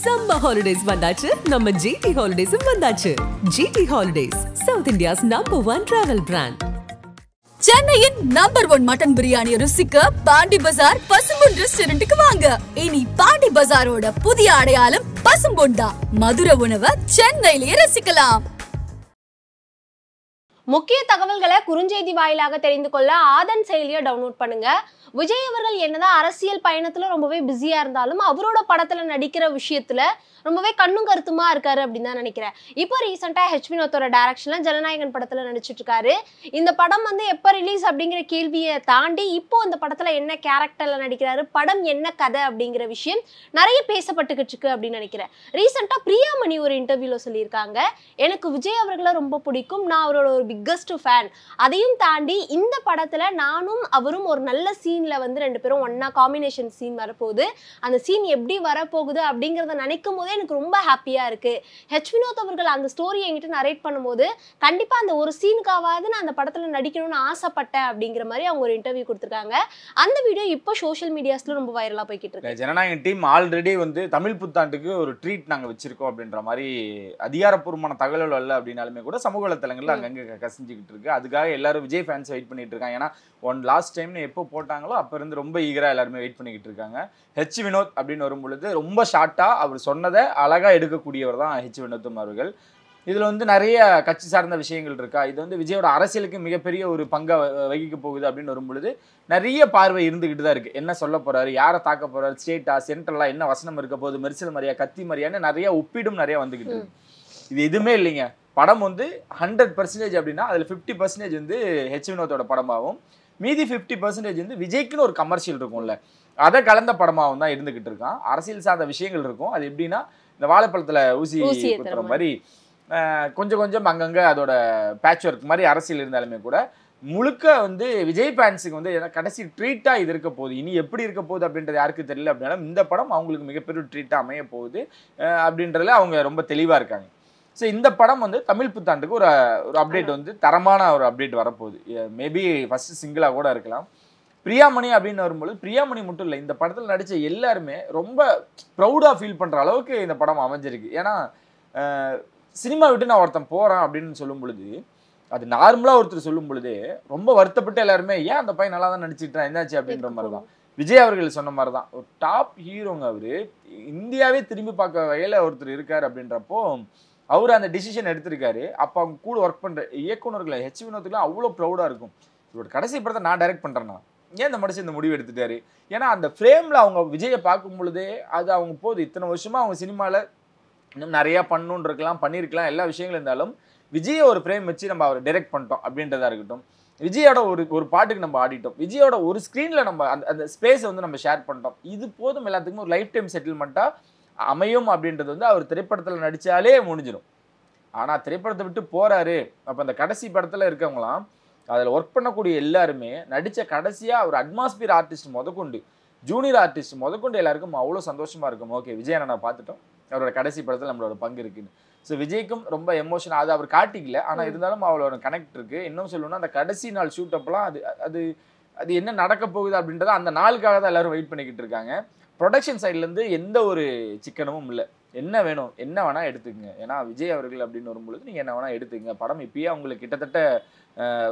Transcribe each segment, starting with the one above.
Summer holidays vandachu, நம்ம GT Holidays vandachu. GT Holidays, South India's #1 travel brand. சென்னையின் #1 mutton biryani ருசிக்க பாண்டி பஜார் பசும்பொன் ரெஸ்டாரண்ட்டுக்கு வாங்க. இனி பாண்டி பஜாரோட புதிய அடையாளம் பசும்பொன் தான். மதுரை உணவை சென்னையிலேயே ரசிக்கலாம். முக்கிய தகவல்களை குறுஞ்செய்தி வாயிலாக தெரிந்து கொள்ள ஆதன் செயலியை டவுன்லோட் பண்ணுங்க. விஜய் அவர்கள் என்னதான் அரசியல் பயணத்துல ரொம்பவே பிஸியா இருந்தாலும் அவரோட படத்துல நடிக்கிற விஷயத்துல ரொம்பவே கண்ணும் கருத்துமா இருக்காரு அப்படின்னு தான் நினைக்கிறேன். இப்போ ரீசெண்டா ஹெச் வினோத்தோட டைரக்ஷன்ல ஜனநாயகன் படத்துல நடிச்சிட்டு இருக்காரு. இந்த படம் எப்ப ரிலீஸ் அப்படிங்கிற கேள்வியை தாண்டி இப்போ இந்த படத்துல என்ன கேரக்டர்ல நடிக்கிறாரு, படம் என்ன கதை அப்படிங்கிற விஷயம் நிறைய பேசப்பட்டுக்கிட்டு இருக்கு அப்படின்னு நினைக்கிறேன். ரீசெண்டா பிரியாமணி ஒரு இன்டர்வியூல சொல்லியிருக்காங்க, எனக்கு விஜய் அவர்களை ரொம்ப பிடிக்கும், நான் அவரோட ஒரு பிக்கஸ்ட் ஃபேன். அதையும் தாண்டி இந்த படத்துல நானும் அவரும் ஒரு நல்ல சீன்ல ரெண்டு பேரும் ஒன்னா காம்பினேஷன் சீன் வரப்போகுது. அந்த சீன் எப்படி வரப்போகுது அப்படிங்கிறத நினைக்கும் போதே எனக்கு ரொம்ப ஹாப்பியா இருக்கு. ஹெச் வினோத் அவர்கள் அந்த ஸ்டோரியை என்கிட்ட நரேட் பண்ணும்போது கண்டிப்பா அந்த ஒரு சீனுக்காவது நான் அந்த படத்துல நடிக்கணும்னு ஆசைப்பட்டேன் அப்படிங்கிற மாதிரி அவங்க ஒரு இன்டர்வியூ கொடுத்துருக்காங்க. அந்த வீடியோ இப்போ சோஷியல் மீடியாஸ்ல ரொம்ப வைரலா போய்கிட்டு இருக்கு. ஜனநாயகன் டீம் ஆல்ரெடி தமிழ் புத்தாண்டுக்கு ஒரு ட்ரீட் நாங்க வச்சிருக்கோம் அப்படின்ற மாதிரி அதிகாரப்பூர்வமான தகவல் அல்ல அப்படின்னாலுமே கூட சமூக வலைத்தளங்கள்ல அங்கங்க கசிஞ்சுக்கிட்டு இருக்கு. அதுக்காக எல்லாரும் விஜய் ஃபேன்ஸ் வெயிட் பண்ணிட்டு இருக்காங்க. ஏன்னா லாஸ்ட் டைம் எப்போ போட்டாங்களோ அப்ப இருந்து ரொம்ப ஈகரா எல்லாருமே வெயிட் பண்ணிக்கிட்டு இருக்காங்க. ஹெச் வினோத் அப்படின்னு வரும் பொழுது ரொம்ப ஷார்ட்டா அவர் சொன்னதை அழகா எடுக்கக்கூடியவர் தான் ஹெச் வினோத்தும் அவர்கள். இதுல நிறைய கட்சி சார்ந்த விஷயங்கள் இருக்கா, இது விஜயோட அரசியலுக்கு மிகப்பெரிய ஒரு பங்கை வகிக்க போகுது அப்படின்னு வரும் பொழுது நிறைய பார்வை இருந்துகிட்டு தான் இருக்கு. என்ன சொல்ல போறாரு, யாரை தாக்க போறாரு, ஸ்டேட்டா சென்ட்ரலா என்ன வசனம் இருக்க போகுது, மெர்சல் மரியா கத்தி மரியான்னு நிறைய ஒப்பீடும் நிறைய வந்துகிட்டு இருக்கு. இது எதுவுமே இல்லைங்க. படம் 100% அப்படின்னா அதுல 50% ஹெச் வினோத்தோட படமாகவும் மீதி 50% விஜய்க்குன்னு ஒரு கமர்ஷியல் இருக்கும்ல, அதை கலந்த படமாகவும் தான் இருந்துகிட்டு இருக்கான். அரசியல் சார்ந்த விஷயங்கள் இருக்கும். அது எப்படின்னா இந்த வாழைப்பழத்துல ஊசி குத்துற மாதிரி கொஞ்சம் கொஞ்சம் அங்கங்க அதோட பேட்ச் ஒர்க் மாதிரி அரசியல் இருந்தாலுமே கூட முழுக்க விஜய் ஃபேன்ஸுக்கு கடைசி ட்ரீட்டா இது இருக்க போகுது. இனி எப்படி இருக்க போகுது அப்படின்றது யாருக்கு தெரியல அப்படின்னாலும் இந்த படம் அவங்களுக்கு மிகப்பெரிய ட்ரீட்டா அமைய போகுது அப்படின்றதுல அவங்க ரொம்ப தெளிவா இருக்காங்க. ஸோ இந்த படம் தமிழ் புத்தாண்டுக்கு ஒரு அப்டேட் தரமான ஒரு அப்டேட் வரப்போகுது. மேபி ஃபர்ஸ்ட் சிங்கிளாக கூட இருக்கலாம். பிரியாமணி அப்படின்னு வரும்போது பிரியாமணி மட்டும் இல்லை, இந்த படத்தில் நடித்த எல்லாருமே ரொம்ப ப்ரௌடாக ஃபீல் பண்ணுற அளவுக்கு இந்த படம் அமைஞ்சிருக்கு. ஏன்னா சினிமா விட்டு நான் ஒருத்தன் போகிறேன் அப்படின்னு சொல்லும் பொழுது அது நார்மலாக ஒருத்தர் சொல்லும் பொழுது ரொம்ப வருத்தப்பட்டு எல்லாருமே ஏன் அந்த பையன் நல்லா தான் நடிச்சிட்டான் என்னாச்சு அப்படின்ற மாதிரி தான் விஜய் அவர்கள் சொன்ன மாதிரி தான். ஒரு டாப் ஹீரோங்க அவர், இந்தியாவே திரும்பி பார்க்க வகையில் ஒருத்தர் இருக்கார் அப்படின்றப்போ அவர் அந்த டிசிஷன் எடுத்திருக்காரு. அப்போ அவங்க கூட ஒர்க் பண்ணுற இயக்குநர்களை ஹெச் வினோத்துக்குலாம் அவ்வளோ ப்ரௌடாக இருக்கும். இவரோட கடைசி படத்தை நான் டைரக்ட் பண்ணுறேன்னா ஏன் இந்த மனுஷன் இந்த முடிவு எடுத்துட்டாரு. ஏன்னா அந்த ஃப்ரேமில் அவங்க விஜயை பார்க்கும் பொழுதே அது அவங்க போது இத்தனை வருஷமாக அவங்க சினிமாவில் இன்னும் நிறையா பண்ணணுன்னு இருக்கலாம், பண்ணியிருக்கலாம், எல்லா விஷயங்களும் இருந்தாலும் விஜயை ஒரு ஃப்ரேம் வச்சு நம்ம அவரை டைரக்ட் பண்ணிட்டோம் அப்படின்றதா இருக்கட்டும், விஜயோட ஒரு பாட்டுக்கு நம்ம ஆடிட்டோம், விஜயோட ஒரு ஸ்க்ரீனில் நம்ம அந்த ஸ்பேஸை நம்ம ஷேர் பண்ணிட்டோம், இது போதும் எல்லாத்துக்குமே ஒரு லைஃப் டைம் செட்டில்மெண்ட்டாக அமையும் அப்படின்றது அவர் திரைப்படத்தில் நடித்தாலே முடிஞ்சிடும். ஆனால் திரைப்படத்தை விட்டு போகிறாரு. அப்போ அந்த கடைசி படத்தில் இருக்கவங்களாம் அதில் ஒர்க் பண்ணக்கூடிய எல்லாருமே நடித்த கடைசியாக ஒரு அட்மாஸ்பியர் ஆர்டிஸ்ட் முதற்கொண்டு ஜூனியர் ஆர்டிஸ்ட் முதற்கொண்டு எல்லாருக்கும் அவ்வளோ சந்தோஷமாக இருக்கும். ஓகே விஜய் நான் பார்த்துட்டோம், அவரோட கடைசி படத்தில் நம்மளோட பங்கு இருக்குன்னு. ஸோ விஜய்க்கும் ரொம்ப எமோஷன், அது அவர் காட்டிக்கல, ஆனால் இருந்தாலும் அவளோட கனெக்ட் இருக்குது. இன்னும் சொல்லணும்னா அந்த கடைசி நாள் ஷூட் அப்பெல்லாம் அது அது என்ன நடக்க போகுது அப்படின்றத அந்த நாளுக்காக தான் எல்லாரும் வெயிட் பண்ணிக்கிட்டு இருக்காங்க. ப்ரொடக்ஷன் சைட்லேருந்து எந்த ஒரு சிக்கனமும் இல்லை. என்ன வேணும் என்ன வேணால் எடுத்துக்கங்க. ஏன்னா விஜய் அவர்கள் அப்படின்னு வரும்பொழுது நீங்கள் என்ன வேணால் எடுத்துக்கங்க. படம் இப்பயே அவங்களுக்கு கிட்டத்தட்ட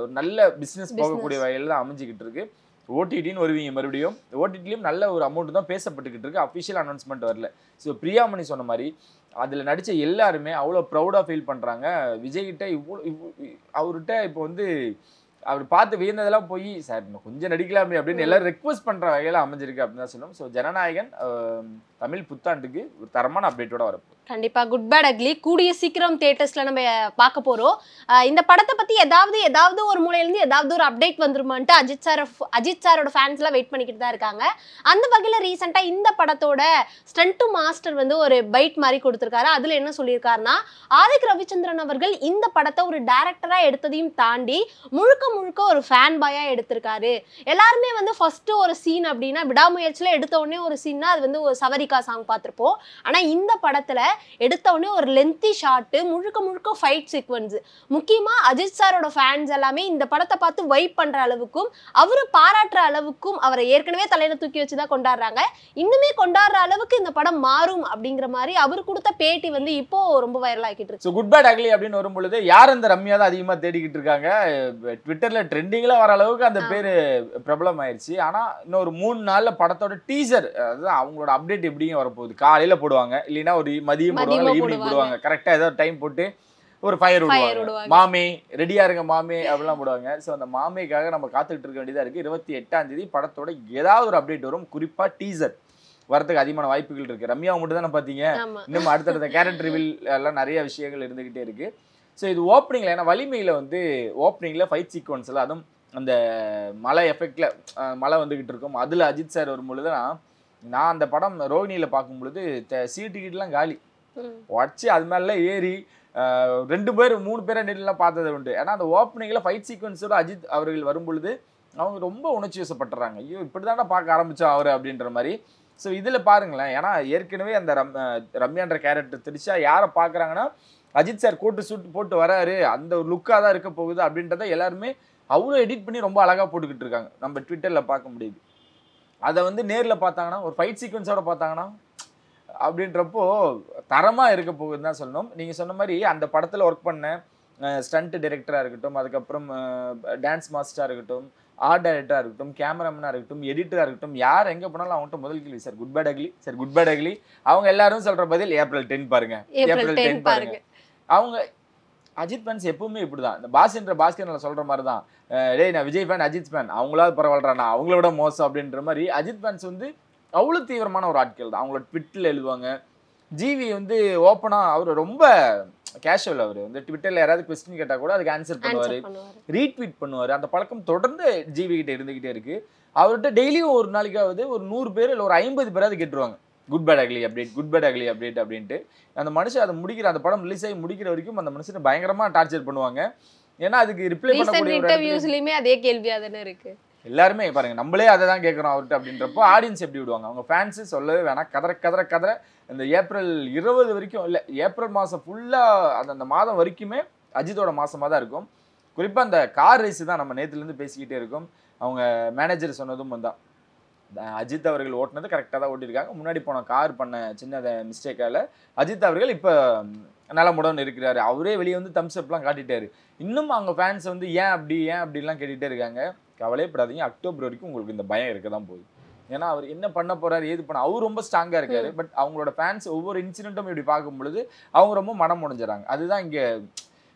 ஒரு நல்ல பிஸ்னஸ் போகக்கூடிய வகையில் தான் அமைஞ்சிக்கிட்டு இருக்கு. ஓடிடின்னு வருவீங்க, மறுபடியும் ஓடிடிலையும் நல்ல ஒரு அமௌண்ட் தான் பேசப்பட்டுக்கிட்டு இருக்கு. அஃபிஷியல் அனௌன்ஸ்மெண்ட் வரல. ஸோ பிரியாமணி சொன்ன மாதிரி அதில் நடித்த எல்லாருமே அவ்வளோ ப்ரௌடாக ஃபீல் பண்ணுறாங்க. விஜய்கிட்ட அவர்கிட்ட இப்போ அவர் பார்த்து வியந்ததெல்லாம் போய் சார் இன்னும் கொஞ்சம் நடிக்கலாமே அப்படின்னு எல்லாரும் ரெக்வஸ்ட் பண்ணுற வகையில் அமைஞ்சிருக்கு அப்படின்னு தான் சொல்லணும். ஸோ ஜனநாயகன் தமிழ் புத்தாண்டுக்கு ஒரு தரமான அப்டேட்டோட வரப்போகுது. கண்டிப்பா குட் பேட் அக்லி கூடிய சீக்கிரம் தியேட்டர்ஸ்ல நம்ம பார்க்க போறோம். இந்த படத்தை பத்தி ஏதாவது ஒரு மூலையில இருந்து ஏதாவது ஒரு அப்டேட் வந்துருமான்ட்டு அஜித் சாரோட ஃபேன்ஸ் எல்லாம் வெயிட் பண்ணிக்கிட்டு தான் இருக்காங்க. அந்த வகையில ரீசெண்டா இந்த படத்தோட ஸ்டண்ட் டு மாஸ்டர் ஒரு பைட் மாதிரி கொடுத்திருக்காரு. அதுல என்ன சொல்லியிருக்காருன்னா, ஆதிக் ரவிச்சந்திரன் அவர்கள் இந்த படத்தை ஒரு டைரக்டரா எடுத்ததையும் தாண்டி முழுக்க ஒரு ஃபேன் பாயா எடுத்திருக்காரு. எல்லாருமே ஃபர்ஸ்ட் ஒரு சீன் அப்படின்னா விடாமுயற்சியில எடுத்த உடனே ஒரு சீன்னா அது ஒரு சவரி ஜோதிகா சாங் பார்த்திருப்போம். ஆனா இந்த படத்துல எடுத்த உடனே ஒரு லென்த்தி ஷாட், முழுக்க முழுக்க ஃபைட் சீக்வன்ஸ். முக்கியமா அஜித் சாரோட ஃபேன்ஸ் எல்லாமே இந்த படத்தை பார்த்து வைப் பண்ற அளவுக்கும் அவரு பாராட்டுற அளவுக்கும் அவரை ஏற்கனவே தலையில தூக்கி வச்சுதான் கொண்டாடுறாங்க. இன்னுமே கொண்டாடுற அளவுக்கு இந்த படம் மாறும் அப்படிங்கிற மாதிரி அவர் கொடுத்த பேட்டி வந்து இப்போ ரொம்ப வைரல் ஆகிட்டு இருக்கு. ஸோ குட் பேட் அக்லி அப்படின்னு வரும்பொழுது யார் அந்த ரம்யா தான் அதிகமாக தேடிக்கிட்டு இருக்காங்க. ட்விட்டர்ல ட்ரெண்டிங்ல வர அளவுக்கு அந்த பேர் பிரபலம் ஆயிடுச்சு. ஆனா இன்னொரு 3 நாள்ல படத்தோட டீசர், அதாவது அவங்களோட அப்டேட் எப்படியும் வரப்போகுது. காலையில போடுவாங்க, இல்லைன்னா ஒரு மதியம் போடுவாங்க, ஈவினிங் போடுவாங்க. கரெக்டா ஏதோ டைம் போட்டு ஒரு ஃபயர் விடுவாங்க. மாமே ரெடியா இருங்க மாமே அப்படிலாம் போடுவாங்க. ஸோ அந்த மாமேக்காக நம்ம காத்துக்கிட்டு இருக்க வேண்டியதா இருக்கு. 28ஆம் தேதி படத்தோட ஏதாவது ஒரு அப்டேட் வரும். குறிப்பா டீசர் வரதுக்கு அதிகமான வாய்ப்புகள் இருக்கு. ரம்யாவை மட்டும் தானே பார்த்தீங்க, இன்னும் அடுத்தடுத்த கேரக்டர் ரிவீல் எல்லாம் நிறைய விஷயங்கள் இருந்துகிட்டே இருக்கு. ஸோ இது ஓப்பனிங்ல, ஏன்னா வலிமையில வந்து ஓப்பனிங்ல ஃபைட் சீக்வன்ஸ்ல, அதுவும் அந்த மலை எஃபெக்ட்ல மழை வந்துகிட்டு இருக்கும். அதுல அஜித் சார் வரும்பொழுது நான் அந்த படம் ரோஹிணியில பார்க்கும் பொழுது சீட் டிக்கெட்லாம் காலி வச்சு அது மேல ஏறி 2 பேர் 3 பேரை நேரிலாம் பார்த்தது உண்டு. ஏன்னா அந்த ஓப்பனிங்ல ஃபைட் சீக்வன்ஸோட அஜித் அவர்கள் வரும்பொழுது அவங்க ரொம்ப உணர்ச்சி வசப்பட்டுறாங்க. ஐயோ இப்படிதானே பார்க்க ஆரம்பிச்சோம் அவரு அப்படின்ற மாதிரி. ஸோ இதுல பாருங்களேன், ஏன்னா ஏற்கனவே அந்த ரம்யான்ற கேரக்டர் தெரிச்சா யாரை பார்க்குறாங்கன்னா அஜித் சார் கோட்டு சூட் போட்டு வராரு, அந்த ஒரு லுக்காக தான் இருக்க போகுது அப்படின்றத எல்லாருமே அவ்வளோ எடிட் பண்ணி ரொம்ப அழகாக போட்டுக்கிட்டு இருக்காங்க. நம்ம ட்விட்டரில் பார்க்க முடியுது. அதை வந்து நேரில் பார்த்தாங்கன்னா, ஒரு ஃபைட் சீக்வன்ஸோட பார்த்தாங்கன்னா அப்படின்றப்போ தரமாக இருக்க போகுதுன்னு தான் சொல்லணும். நீங்கள் சொன்ன மாதிரி அந்த படத்தில் ஒர்க் பண்ண ஸ்டண்ட் டைரக்டராக இருக்கட்டும், அதுக்கப்புறம் டான்ஸ் மாஸ்டராக இருக்கட்டும், ஆர்ட் டைரக்டராக இருக்கட்டும், கேமராமேனாக இருக்கட்டும், எடிட்டராக இருக்கட்டும், யார் எங்கே போனாலும் அவங்ககிட்ட முதல் கேள்வி sir good bad ugly, sir good bad ugly. அவங்க எல்லாரும் சொல்கிற பதில் ஏப்ரல் 10 பாருங்க, ஏப்ரல் 10 பாருங்க. அவங்க அஜித் ஃபேன்ஸ் எப்பவுமே இப்படிதான். இந்த பாஸ்கர் சொல்ற மாதிரி தான், டேய் நான் விஜய் ஃபேன் அஜித் ஃபேன் அவங்களாவது பரவாயில்றானா அவங்கள விட மோசம் அப்படின்ற மாதிரி அஜித் ஃபேன்ஸ் வந்து அவ்வளோ தீவிரமான ஒரு ஆட்கள் தான். அவங்களோட ட்விட்டில் எழுதுவாங்க. ஜிவி வந்து ஓப்பனாக அவர் ரொம்ப கேஷுவல். அவர் வந்து ட்விட்டரில் யாராவது கொஸ்டின் கேட்டால் கூட அதுக்கு ஆன்சர் பண்ணுவார், ரீட்வீட் பண்ணுவார். அந்த பழக்கம் தொடர்ந்து ஜிவி கிட்ட இருந்துகிட்டே இருக்கு. அவர்கிட்ட டெய்லியும் ஒரு நாளைக்காவது ஒரு 100 பேர் இல்லை ஒரு 50 பேராவது கேட்டுருவாங்க good bad ugly update, good bad ugly update அப்படின்ட்டு. அந்த மனுஷன் அதை முடிக்கிற, அந்த படம் ரிலீஸ் ஆகி முடிக்கிற வரைக்கும் அந்த மனுஷனை பயங்கரமா டார்ச்சர் பண்ணுவாங்க. ஏன்னா அதுக்கு ரிப்ளை பண்ணக்கூடிய இன்டர்வியூஸ்லயுமே அதே கேள்வியா தானே இருக்கு. எல்லாருமே பாருங்க, நம்மளே அதை தான் கேட்குறோம் அவர்கிட்ட அப்படின்றப்போ ஆடியன்ஸ் எப்படி விடுவாங்க? அவங்க ஃபேன்ஸ் சொல்லவே வேணாம். கதற இந்த ஏப்ரல் 20 வரைக்கும் இல்லை, ஏப்ரல் மாதம் ஃபுல்லாக அந்த மாதம் வரைக்குமே அஜித்தோட மாதமாக தான் இருக்கும். குறிப்பாக அந்த கார் ரேஸ் தான் நம்ம நேற்றுலேருந்து பேசிக்கிட்டே இருக்கோம். அவங்க மேனேஜர் சொன்னதும் தான் அஜித் அவர்கள் ஓட்டினது கரெக்டாக தான் ஓட்டியிருக்காங்க. முன்னாடி போன கார் பண்ண சின்ன மிஸ்டேக்கால அஜித் அவர்கள் இப்போ நலமுடன் இருக்கிறாரு. அவரே வெளியே வந்து தம்ஸ் அப்லாம் காட்டிட்டாரு. இன்னும் அவங்க ஃபேன்ஸ் வந்து ஏன் அப்படிலாம் கேட்டுகிட்டே இருக்காங்க. கவலைப்படாதீங்க, அக்டோபர் வரைக்கும் உங்களுக்கு இந்த பயம் இருக்க தான் போகுது. ஏன்னா அவர் என்ன பண்ண போறாரு, ஏது பண்ண, அவர் ரொம்ப ஸ்ட்ராங்கா இருக்காரு. பட் அவங்களோட ஃபேன்ஸ் ஒவ்வொரு இன்சிடென்ட்டும் இப்படி பார்க்கும் பொழுது அவங்க ரொம்ப மனம் உடைஞ்சிடறாங்க. அதுதான் இங்க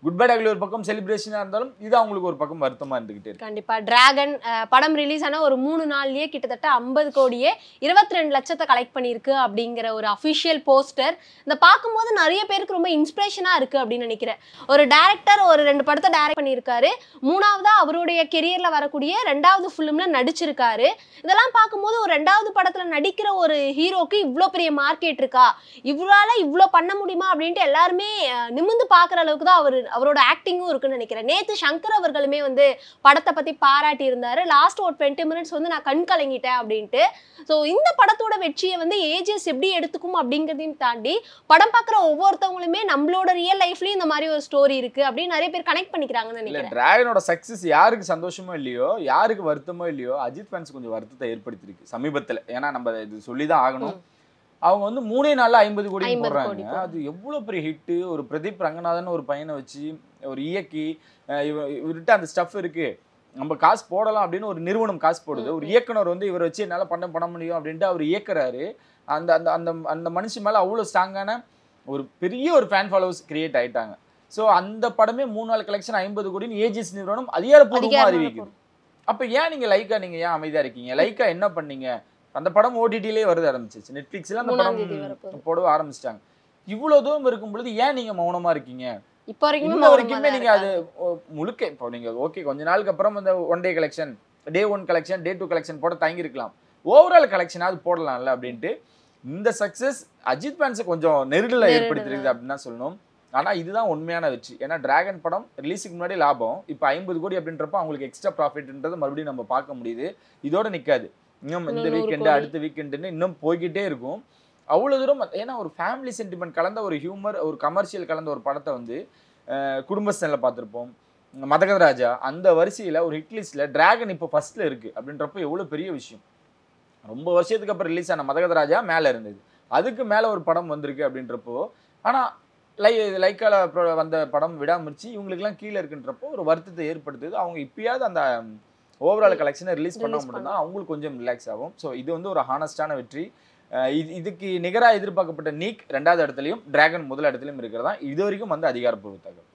குட் பேட் அக்லி ஒரு பக்கம் செலிப்ரேஷனா இருந்தாலும் இது அவங்களுக்கு ஒரு பக்கம் வருத்தமா இருந்துகிட்டே இருக்கு. கண்டிப்பா டிராகன் படம் ரிலீஸ் ஆன ஒரு 3 நாள்லயே கிட்டத்தட்ட 50 கோடியே 22 லட்சத்தை கலெக்ட் பண்ணிருக்கு அப்படிங்கிற ஒரு அஃபிஷியல் போஸ்டர். இந்த பார்க்கும்போது நிறைய பேருக்கு ரொம்ப இன்ஸ்பிரேஷனா இருக்கு அப்படின்னு நினைக்கிறேன். ஒரு டைரக்டர் ஒரு 2 படத்தை டைரக்ட் பண்ணியிருக்காரு, 3ஆவதா அவருடைய கெரியர்ல வரக்கூடிய 2வது ஃபிலிம்ல நடிச்சிருக்காரு. இதெல்லாம் பார்க்கும்போது ஒரு 2வது படத்துல நடிக்கிற ஒரு ஹீரோக்கு இவ்வளோ பெரிய மார்க்கெட் இருக்கா, இவரால இவ்வளோ பண்ண முடியுமா அப்படின்ட்டு எல்லாருமே நிமிர்ந்து பார்க்குற அளவுக்கு தான் அவரோட ஆக்டிங்கும் இருக்குன்னு நினைக்கிறேன். நேத்து சங்கர் அவர்களுமே வந்து படத்தை பத்தி பாராட்டி இருந்தாரு. லாஸ்ட் ஒரு 20 மினிட்ஸ் வந்து நான் கண் கலங்கிட்டேன் அப்படின்ட்டு. ஸோ இந்த படத்தோட வெற்றியை வந்து ஏஜஸ் எப்படி எடுத்துக்கும் அப்படிங்கிறதையும் தாண்டி படம் பார்க்குற ஒவ்வொருத்தவங்களுமே நம்மளோட ரியல் லைஃப்லயும் இந்த மாதிரி ஒரு ஸ்டோரி இருக்கு அப்படின்னு நிறைய பேர் கனெக்ட் பண்ணிக்கிறாங்கன்னு நினைக்கிறேன். டிராகனோட சக்சஸ் யாருக்கு சந்தோஷமோ இல்லையோ, யாருக்கு வருத்தமோ இல்லையோ, அஜித் ஃபேன்ஸ் கொஞ்சம் வருத்தத்தை ஏற்படுத்திருக்கு சமீபத்தில். ஏன்னா நம்ம இது சொல்லிதான் ஆகணும். அவங்க வந்து 3 நாள்ல 50 கோடி போடுறாங்க. அது எவ்வளவு பெரிய ஹிட்டு. ஒரு பிரதீப் ரங்கநாதன் ஒரு பையனை வச்சு ஒரு இயக்கி இவர்கிட்ட அந்த ஸ்டஃப் இருக்கு, நம்ம காசு போடலாம் அப்படின்னு ஒரு நிறுவனம் காசு போடுது. ஒரு இயக்குனர் வந்து இவரை வச்சு என்னால பண்ண முடியும் அப்படின்ட்டு அவர் இயக்குறாரு. அந்த அந்த அந்த அந்த மனுஷன் மேல அவ்வளவு ஸ்ட்ராங்கான ஒரு பெரிய ஒரு ஃபேன் ஃபாலோவர்ஸ் கிரியேட் ஆயிட்டாங்க. ஸோ அந்த படமே 3 நாள் கலெக்ஷன் 50 கோடின்னு ஏஜிஎஸ் நிறுவனம் அதிகாரப்பூர்வமா அறிவிக்குது. அப்ப ஏன் நீங்க லைக்கா நீங்க ஏன் அமைதியா இருக்கீங்க? லைக்கா என்ன பண்ணீங்க? அந்த படம் ஓடிடிலே வருது ஆரம்பிச்சிச்சு, நெட்ஃபிளிக்ஸ்ல அந்த படம் போட ஆரம்பிச்சிட்டாங்க. இவ்வளவு தூரம் இருக்கும் பொழுது ஏன் நீங்க மௌனமா இருக்கீங்க? இப்போ வரைக்குமே நீங்க அது முழுக்க இப்போ நீங்க ஓகே கொஞ்ச நாளுக்கு அப்புறம் இந்த 1 டே கலெக்ஷன், டே 1 கலெக்ஷன், டே 2 கலெக்ஷன் போட தயங்கி இருக்கலாம். ஓவரால் கலெக்ஷனாவது போடலாம்ல அப்படின்ட்டு இந்த சக்சஸ் அஜித் ஃபேன்ஸை கொஞ்சம் நெருடலை ஏற்படுத்திருக்குது அப்படின்னு தான் சொல்லணும். ஆனா இதுதான் உண்மையான வெற்றி. ஏன்னா டிராகன் படம் ரிலீஸுக்கு முன்னாடி லாபம், இப்போ 50 கோடி அப்படின்றப்ப அவங்களுக்கு எக்ஸ்ட்ரா ப்ராஃபிட்ன்றது மறுபடியும் நம்ம பார்க்க முடியுது. இதோட நிற்காது, இன்னும் இந்த வீக்கெண்டு அடுத்த வீக்கெண்டுன்னு இன்னும் போய்கிட்டே இருக்கும். அவ்வளோ தூரம் ஏன்னா ஒரு ஃபேமிலி சென்டிமெண்ட் கலந்த ஒரு ஹியூமர் ஒரு கமர்ஷியல் கலந்த ஒரு படத்தை வந்து குடும்பஸ்தனில் பார்த்துருப்போம், மதகதராஜா அந்த வரிசையில் ஒரு ஹிட் லிஸ்ட்டில் டிராகன் இப்போ ஃபர்ஸ்ட்டில் இருக்குது அப்படின்றப்போ எவ்வளோ பெரிய விஷயம். ரொம்ப வருஷத்துக்கு அப்புறம் ரிலீஸ் ஆன மதகதராஜா மேலே இருந்தது, அதுக்கு மேலே ஒரு படம் வந்திருக்கு அப்படின்றப்போ. ஆனால் லைக்கால வந்த படம் விடாமுயற்சி இவங்களுக்குலாம் கீழே இருக்குன்றப்போ ஒரு வருத்தத்தை ஏற்படுத்துது. அவங்க இப்பயாவது அந்த ஓவரால் கலெக்ஷனை ரிலீஸ் பண்ண மட்டும்தான் அவங்களுக்கு கொஞ்சம் ரிலாக்ஸ் ஆகும். ஸோ இது வந்து ஒரு ஹானஸ்டான வெற்றி. இதுக்கு நிகராக எதிர்பார்க்கப்பட்ட நீக் 2வது இடத்துலையும் டிராகன் முதல் இடத்துலையும் இருக்கிறதா இது வரைக்கும் வந்து அதிகாரப்பூர்வ தகவல்.